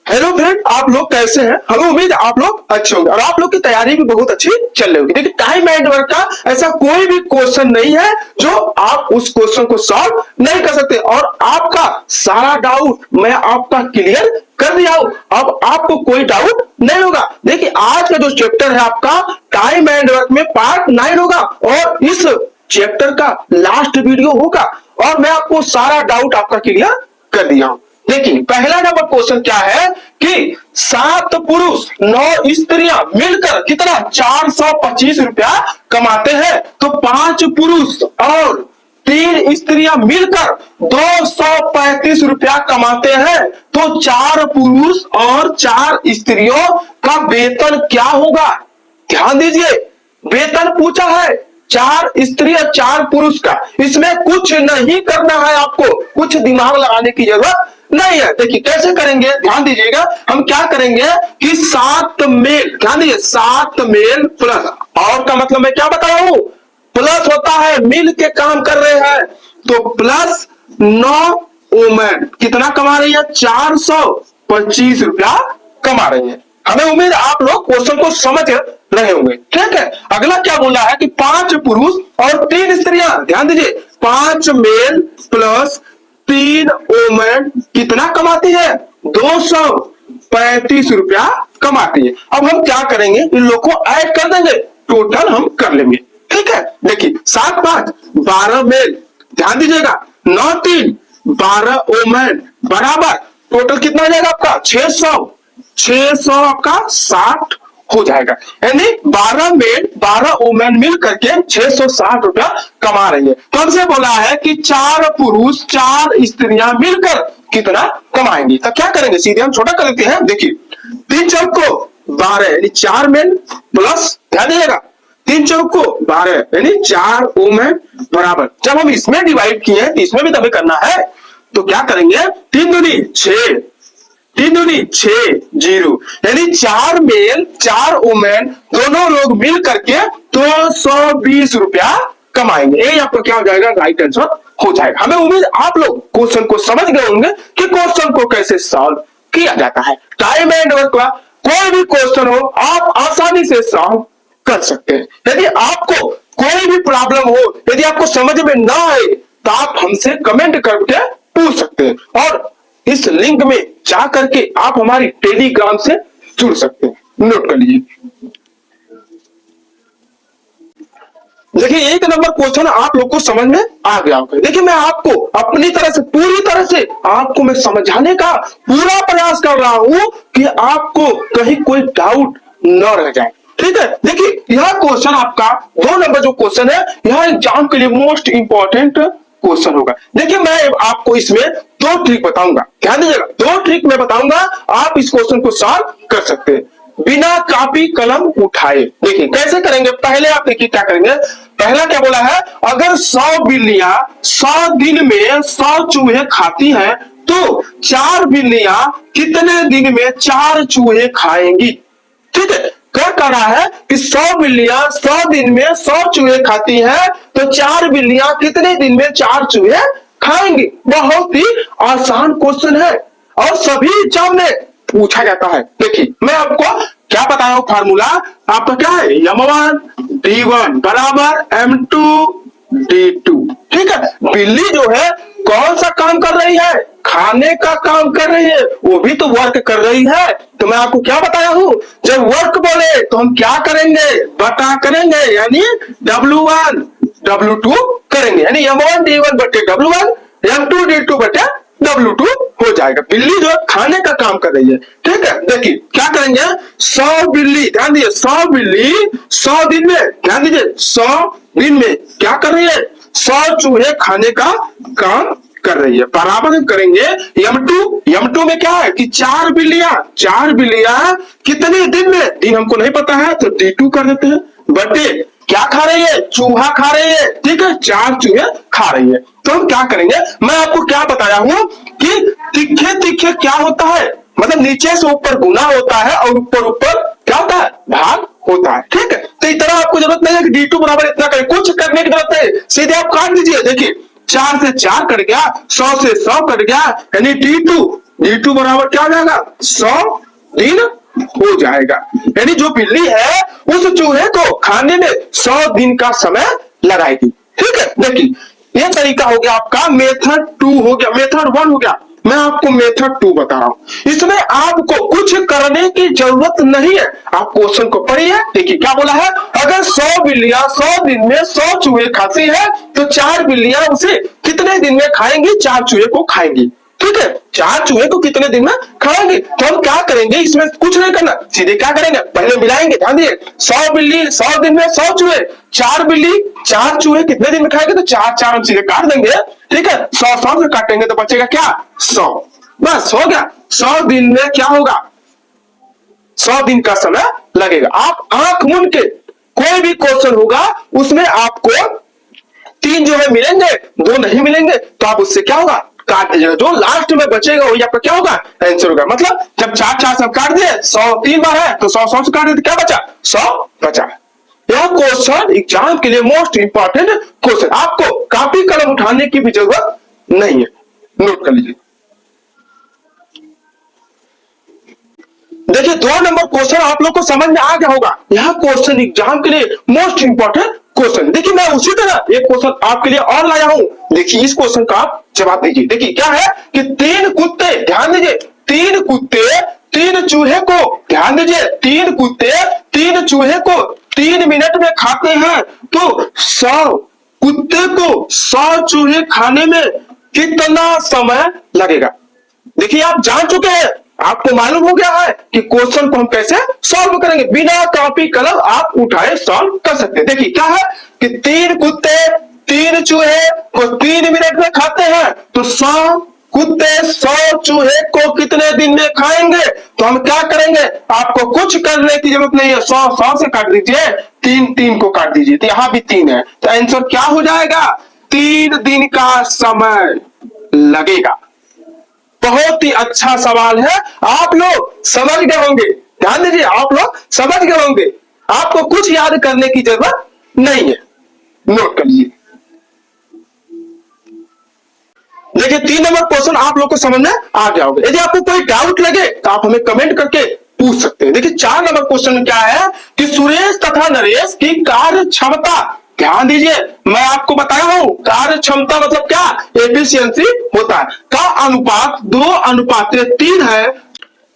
Hello friend, आप लोग कैसे हैं? हमें उम्मीद है आप लोग अच्छे होंगे और आप लोग की तैयारी भी बहुत अच्छी चल रही होगी। देखिए, टाइम एंड वर्क का ऐसा कोई भी क्वेश्चन नहीं है जो आप उस क्वेश्चन को सॉल्व नहीं कर सकते और आपका सारा डाउट मैं आपका क्लियर कर दिया हूं। अब आपको कोई डाउट नहीं होगा। देखिए, आज का जो चैप्टर है आपका टाइम एंड वर्क में पार्ट 9 होगा और इस चैप्टर का लास्ट वीडियो होगा और मैं आपको सारा डाउट आपका क्लियर कर दिया हूं। देखिए, पहला नंबर क्वेश्चन क्या है कि 7 पुरुष 9 स्त्रियां मिलकर कितना 425 रुपया कमाते हैं, तो 5 पुरुष और 3 स्त्रियां मिलकर 235 रुपया कमाते हैं, तो 4 पुरुष और 4 स्त्रियों का वेतन क्या होगा? ध्यान दीजिए, वेतन पूछा है 4 स्त्री और 4 पुरुष का। इसमें कुछ नहीं करना है, आपको कुछ दिमाग लगाने की जरूरत नहीं है। देखिए कैसे करेंगे, ध्यान दीजिएगा। हम क्या करेंगे कि 7 मेल, ध्यान दीजिए, 7 मेल प्लस, और का मतलब मैं क्या बता रहा हूं, प्लस होता है मिल के काम कर रहे हैं, तो प्लस 9 वुमेन कितना कमा रही है? 425 रुपया कमा रही है। हमें उम्मीद आप लोग क्वेश्चन को समझ रहे होंगे। ठीक है, अगला क्या बोला है कि 5 पुरुष और 3 स्त्रियां, ध्यान दीजिए, 5 मेल प्लस 3 वुमेन कितना कमाती है? 235 रुपया कमाती है। अब हम क्या करेंगे, इन लोग को ऐड कर देंगे, टोटल हम कर लेंगे। ठीक है, देखिए 7 5 12 मेल, ध्यान दीजिएगा, 9 3 12 वुमेन बराबर टोटल कितना आ जाएगा आपका? 600 आपका 60 हो जाएगा। यानी 12 मेल 12 वुमेन मिल करके 660 रुपया कमा रही है। तो हमसे बोला है कि 4 पुरुष 4 स्त्रियां मिलकर कितना कमाएंगी। तो क्या करेंगे, सीधे हम छोटा कर लेते हैं। देखिए 3 चौक को 12 यानी 4 मेल प्लस, ध्यान दीजिएगा, 3 चौक को 12 यानी 4 वुमेन बराबर, जब हम इसमें डिवाइड किए हैं तो इसमें भी तभी करना है, तो क्या करेंगे, 3 दूनी 6 3 दूनी 6 0 यानी 4 मेल 4 वुमेन दोनों लोग मिल करके 220 रुपया कमाएंगे। ये आपको क्या हो जाएगा, राइट आंसर हो जाएगा। हमें उम्मीद आप लोग क्वेश्चन को समझ गए होंगे कि क्वेश्चन को कैसे सॉल्व किया जाता है। टाइम एंड वर्क का कोई भी क्वेश्चन हो आप आसानी से सॉल्व कर सकते हैं। यदि आपको कोई भी प्रॉब्लम हो, यदि आपको समझ में ना आए, तो आप हमसे कमेंट करके पूछ सकते हैं और इस लिंक में जा करके आप हमारी टेलीग्राम से जुड़ सकते हैं। नोट कर लीजिए। देखिए 1 नंबर क्वेश्चन आप लोग को समझ में आ गया होगा। देखिए मैं आपको अपनी तरह से पूरी तरह से आपको मैं समझाने का पूरा प्रयास कर रहा हूं कि आपको कहीं कोई डाउट न रह जाए। ठीक है, देखिए यह क्वेश्चन आपका 2 नंबर जो क्वेश्चन है, यह एग्जाम के लिए मोस्ट इंपॉर्टेंट क्वेश्चन होगा। देखिए मैं आपको इसमें 2 ट्रिक बताऊंगा, ध्यान दीजिएगा, 2 ट्रिक मैं बताऊंगा, आप इस क्वेश्चन को सॉल्व कर सकते हैं बिना कॉपी कलम उठाए। देखिए कैसे करेंगे, पहले आप देखिए क्या करेंगे। पहला क्या बोला है, अगर 100 बिल्लियां 100 दिन में 100 चूहे खाती हैं, तो 4 बिल्लियां कितने दिन में 4 चूहे खाएंगी? ठीक है, क्या कर रहा है कि 100 बिल्लियां 100 दिन में 100 चूहे खाती हैं, तो 4 बिल्लियां कितने दिन में 4 चूहे खाएंगी। बहुत ही आसान क्वेश्चन है और सभी एग्जाम में पूछा जाता है। देखिए मैं आपको क्या बता रहा हूं, फार्मूला आपका क्या है, M1 D1 बराबर M2 D2। ठीक है, बिल्ली जो है कौन सा काम कर रही है, खाने का काम कर रही है, वो भी तो वर्क कर रही है। तो मैं आपको क्या बताया हूं, जब वर्क बोले तो हम क्या करेंगे, बटा करेंगे, यानी W1 W2 करेंगे, यानी M1 D1 बटे W1 M2 D2 बटे W2 हो जाएगा। बिल्ली जो खाने का काम कर रही है। ठीक है, देखिए क्या करेंगे, 100 बिल्ली, ध्यान दीजिए, 100 बिल्ली 100 दिन में, ध्यान दीजिए, 100 दिन में क्या कर रही है, 100 चूहे खाने का काम कर रही है। बराबर हम करेंगे M2 में क्या है कि 4 बिल्लियां कितने दिन में, दिन हमको नहीं पता है तो D2 कर देते हैं, बटे क्या खा रही है, चूहा खा रही है। ठीक है, 4 चूहे खा रही है। तो हम क्या करेंगे, मैं आपको क्या बताया हूं कि तिखे तिखे क्या होता है, मतलब नीचे से ऊपर गुना होता है और ऊपर ऊपर क्या होता है, भाग होता है। ठीक है, तो इतना आपको जरूरत नहीं है कि D2 बराबर इतना करें, कुछ करने की जरूरत नहीं, सीधे आप काट दीजिए। देखिए 4 से 4 कट गया, 100 से 100 कट गया, यानी D2 D2 बराबर क्या हो जाएगा, 100 दिन हो जाएगा। यानी जो बिल्ली है उस चूहे को खाने में 100 दिन का समय लगाएगी। ठीक है, देखिए ये तरीका हो गया आपका, मेथड 2 हो गया, मेथड 1 हो गया। मैं आपको मेथड 2 बता रहा हूं, इसमें आपको कुछ करने की जरूरत नहीं है। आप क्वेश्चन को पढ़िए, देखिए क्या बोला है, अगर 100 बिल्लियां 100 दिन में 100 चूहे खाती है तो 4 बिल्लियां उसे कितने दिन में खाएंगी, 4 चूहे को खाएंगी। ठीक है, 4 चूहे को कितने दिन में खाएंगे। तो हम क्या करेंगे, इसमें कुछ नहीं करना, सीधे क्या करेंगे, पहले मिलाएंगे। ध्यान दिए, 100 बिल्ली 100 दिन में 100 चूहे, 4 बिल्ली 4 चूहे कितने दिन में खाएंगे, तो 4 4 हम सीधे काट देंगे। ठीक है, 100 100 से काटेंगे तो बचेगा क्या, 100। बस हो गया। 100 दिन में क्या होगा, 100 दिन का समय लगेगा। आप आंख मूंद के कोई भी क्वेश्चन होगा उसमें आपको 3 जो है मिलेंगे, 2 नहीं मिलेंगे, तो आप उससे क्या होगा, काट दीजिएगा। जो लास्ट में बचेगा वही आपका क्या होगा, आंसर होगा। मतलब जब 4 4 सब काट दिए, 100 3 बार है तो 100 100 से काट दिए तो क्या बचा, 100 बचा। यह क्वेश्चन एग्जाम के लिए मोस्ट इंपॉर्टेंट क्वेश्चन, आपको कॉपी कलम उठाने की भी जरूरत नहीं है, नोट कर लीजिए। देखिए 2 नंबर क्वेश्चन आप लोग को समझ में आ गया होगा। यह क्वेश्चन एग्जाम के लिए मोस्ट इंपॉर्टेंट क्वेश्चन। देखिए मैं उसी तरह एक क्वेश्चन आपके लिए और लाया हूं, देखिए इस क्वेश्चन का आप जवाब दीजिए। देखिए क्या है कि 3 कुत्ते, ध्यान दीजिए, 3 कुत्ते 3 चूहे को, ध्यान दीजिए, 3 कुत्ते 3 चूहे को 3 मिनट में खाते हैं, तो 100 कुत्ते को 100 चूहे खाने में कितना समय लगेगा। देखिए आप जान चुके हैं, आपको मालूम हो गया है कि क्वेश्चन को हम कैसे सॉल्व करेंगे, बिना कॉपी कलम आप उठाए सॉल्व कर सकते हैं। देखिए क्या है कि 3 कुत्ते 3 चूहे को 3 मिनट में खाते हैं, तो 100 कुत्ते 100 चूहे को कितने दिन में खाएंगे। तो हम क्या करेंगे, आपको कुछ करने की जरूरत नहीं है, 100 100 से काट दीजिए, 3 3 को काट दीजिए, तो यहां भी 3 है, तो आंसर क्या हो जाएगा, 3 दिन का समय लगेगा। बहुत ही अच्छा सवाल है, आप लोग समझ गए होंगे। ध्यान दीजिए, आप लोग समझ गए होंगे, आपको कुछ याद करने की जरूरत नहीं है, नोट कर लीजिए। देखिए 3 नंबर क्वेश्चन आप लोग को समझ में आ गया होगा। यदि आपको कोई डाउट लगे तो आप हमें कमेंट करके पूछ सकते हैं। देखिए 4 नंबर क्वेश्चन क्या है कि सुरेश तथा नरेश की कार्य क्षमता, ध्यान दीजिए मैं आपको बताया हूं, कार्य क्षमता मतलब क्या, एफिशिएंसी होता है, का अनुपात 2:3 है।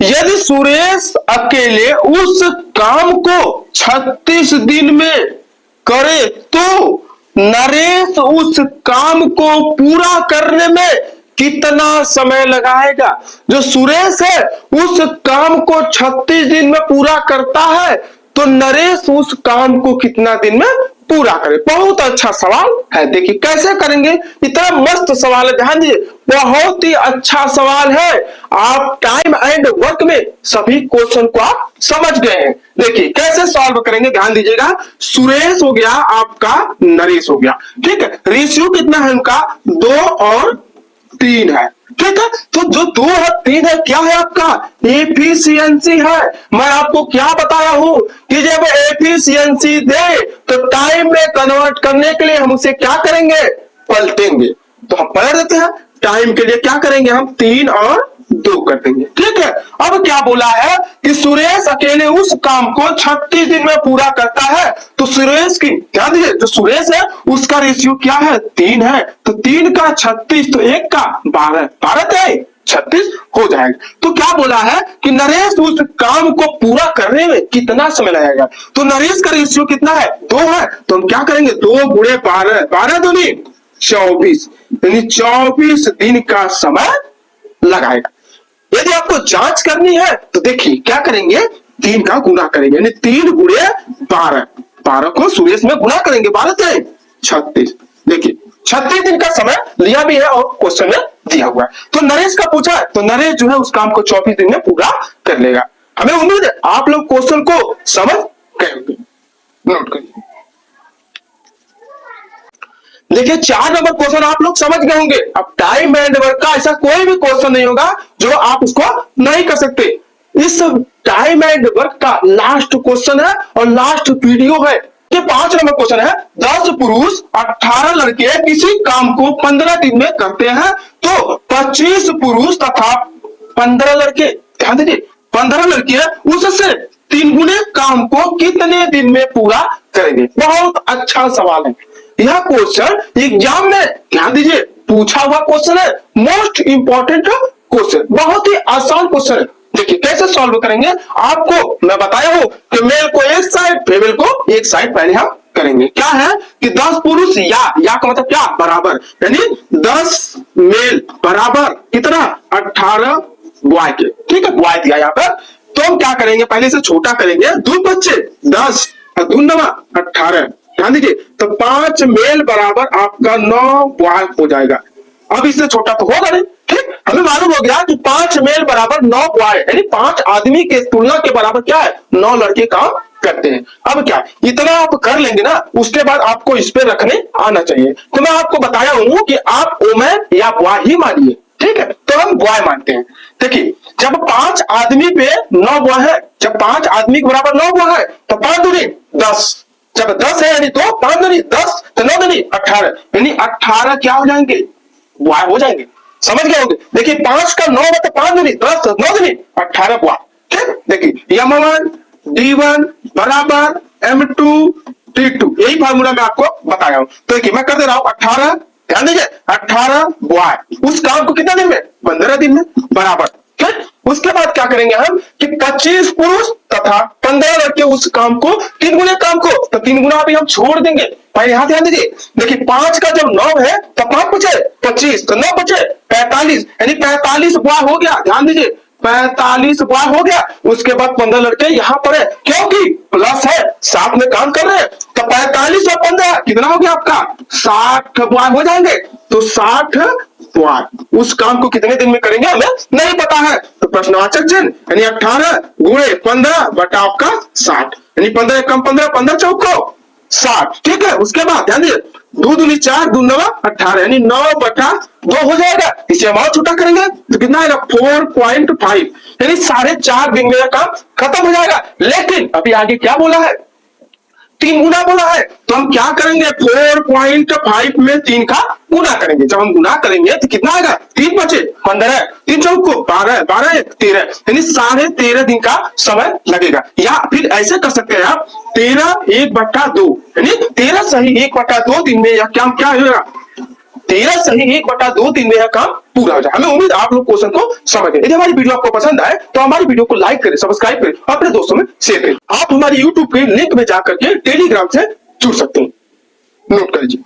यदि सुरेश अकेले उस काम को 36 दिन में करे तो नरेश उस काम को पूरा करने में कितना समय लगाएगा। जो सुरेश है उस काम को 36 दिन में पूरा करता है, तो नरेश उस काम को कितना दिन में पूरा करे। बहुत अच्छा सवाल है, देखिए कैसे करेंगे, इतना मस्त सवाल है, ध्यान दीजिए, बहुत ही अच्छा सवाल है। आप टाइम एंड वर्क में सभी क्वेश्चन को आप समझ गए हैं। देखिए कैसे सॉल्व करेंगे, ध्यान दीजिएगा, सुरेश हो गया आपका, नरेश हो गया, ठीक है, रेशियो कितना है उनका, 2 और 3 है, ठीक है। तो जो 2 और 3 है क्या है आपका, एफिशिएंसी है। मैं आपको क्या बताया हूं कि जब एफिशिएंसी दे तो टाइम में कन्वर्ट करने के लिए हम उसे क्या करेंगे, पलटेंगे। तो हम पलट देते हैं, टाइम के लिए क्या करेंगे, हम 3 और 2 कर देंगे, ठीक है। अब क्या बोला है कि सुरेश अकेले उस काम को 36 दिन में पूरा करता है, तो सुरेश की, ध्यान दीजिए, जो सुरेश है उसका रेशियो क्या है, 3 है, तो 3 का 36, तो 1 का 12, 12 36 हो जाएगा। तो क्या बोला है कि नरेश उस काम को पूरा करने में कितना समय लगेगा। तो नरेश का रेशियो कितना है, 2 है, तो हम क्या करेंगे, 2 गुणे 12, 12 दूनी 24, यानी 24 दिन का समय लगाएगा। यदि आपको जांच करनी है तो देखिए क्या करेंगे, 3 का गुना करेंगे, यानी 3 गुणे 12, 12 को सुरेश में गुना करेंगे, 12 से 36, देखिए 36 दिन का समय लिया भी है और क्वेश्चन में दिया हुआ है। तो नरेश का पूछा है, तो नरेश जो है उस काम को 24 दिन में पूरा कर लेगा। हमें उम्मीद है आप लोग क्वेश्चन को समझ गए होंगे, नोट करिए। देखिए 4 नंबर क्वेश्चन आप लोग समझ गए होंगे। अब टाइम एंड वर्क का ऐसा कोई भी क्वेश्चन नहीं होगा जो आप उसको नहीं कर सकते। इस टाइम एंड वर्क का लास्ट क्वेश्चन है और लास्ट वीडियो है। ये 5 नंबर क्वेश्चन है, 10 पुरुष 18 लड़के किसी काम को 15 दिन में करते हैं, तो 25 पुरुष तथा 15 लड़के, ध्यान दीजिए 15 लड़के उससे 3 गुने काम को कितने दिन में पूरा करेंगे। बहुत अच्छा सवाल है यह क्वेश्चन एग्जाम में, ध्यान दीजिए पूछा हुआ क्वेश्चन है, मोस्ट इंपॉर्टेंट क्वेश्चन, बहुत ही आसान क्वेश्चन है। देखिए कैसे सॉल्व करेंगे, आपको मैं बताया हूं कि मेल को एक साइड, फीमेल को एक साइड पहले हम करेंगे। क्या है कि 10 पुरुष या का मतलब क्या, बराबर, यानी 10 मेल बराबर कितना 18 बॉय के, ठीक है, बॉय दिया यहाँ पर। तो हम क्या करेंगे, पहले से छोटा करेंगे, 2 बच्चे 10 और 2 9 18, ध्यान दीजिए तो 5 मेल बराबर आपका 9 बॉय हो जाएगा। अब इससे छोटा तो होगा नहीं, ठीक, हमें मालूम हो गया कि 5 मेल बराबर 9 बॉय, यानी 5 आदमी के तुलना के बराबर क्या है, 9 लड़के काम करते हैं। अब क्या इतना आप कर लेंगे ना, उसके बाद आपको इस पे रखने आना चाहिए। तो मैं आपको बताया हूं कि आप वुमेन या बॉय ही मानिए, ठीक है, तो हम बॉय मानते हैं। देखिए जब 5 आदमी पे 9 बॉय है, जब 5 आदमी के बराबर 9 बॉय है तो 5 दूनी 10, जब 10 है यानी तो 5 दूनी 10 तो 9 दूनी 18, यानी 18 क्या हो जाएंगे, बॉय हो जाएंगे। समझ गए होंगे। देखिए 5 का 9 मतलब 5 दूनी 10, 9 दूनी 18 बॉय, ठीक। देखिए M1 D1 बराबर M2 D2, यही फार्मूला मैं आपको बताया हूं। तो देखिए मैं कर दे रहा हूं 18, ध्यान दीजिए 18 बॉय, उस काम को कितने दिन में, 15 दिन में बराबर, ठीक। उसके बाद क्या करेंगे हम कि 25 पुरुष तथा 15 लड़के उस काम को 3 गुने काम को, तो 3 गुना अभी हम छोड़ देंगे। पहले यहां ध्यान दीजिए, देखिए 5 का जब 9 है तो 5 बचे 25, तो 9 बचे 45, यानी 45 बॉय हो गया। ध्यान दीजिए 45 बॉय हो गया। उसके बाद 15 लड़के यहाँ पर है, क्योंकि प्लस है, साथ में काम कर रहे हैं, तो 45 और 15 कितना हो गया आपका 60 बॉय हो जाएंगे। तो 60 बॉय उस काम को कितने दिन में करेंगे हमें नहीं पता है, तो प्रश्नवाचक चिन्ह यानी 18 गुणे 15 बटा आपका 60, यानी 15 कम 15, 15 चौको 60, ठीक है। उसके बाद ध्यान दीजिए 2 दूनी 4, 2 9 18, यानी 9 बटा 2 हो जाएगा। इसे हम और छोटा करेंगे तो कितना आएगा 4.5, यानी 4.5 दिन में यह काम खत्म हो जाएगा। लेकिन अभी आगे क्या बोला है, 3 गुना बोला है, तो हम क्या करेंगे 4.5 में 3 का गुना करेंगे। जब हम गुना करेंगे तो कितना आएगा 3 बचे 15, 3 चौको 12, 12 13, यानी 13.5 दिन का समय लगेगा। या फिर ऐसे कर सकते हैं आप 13 1/2, यानी 13 सही 1/2 दिन में यह काम क्या होगा, 13 सही 1/2 दिन में यह काम पूरा हो जाए। हमें उम्मीद आप लोग क्वेश्चन को समझ गए। यदि हमारी वीडियो आपको पसंद आए तो हमारी वीडियो को लाइक करें, सब्सक्राइब करें, अपने दोस्तों में शेयर करें। आप हमारे यूट्यूब के लिंक में जाकर के टेलीग्राम से जुड़ सकते हैं, नोट कर लीजिए।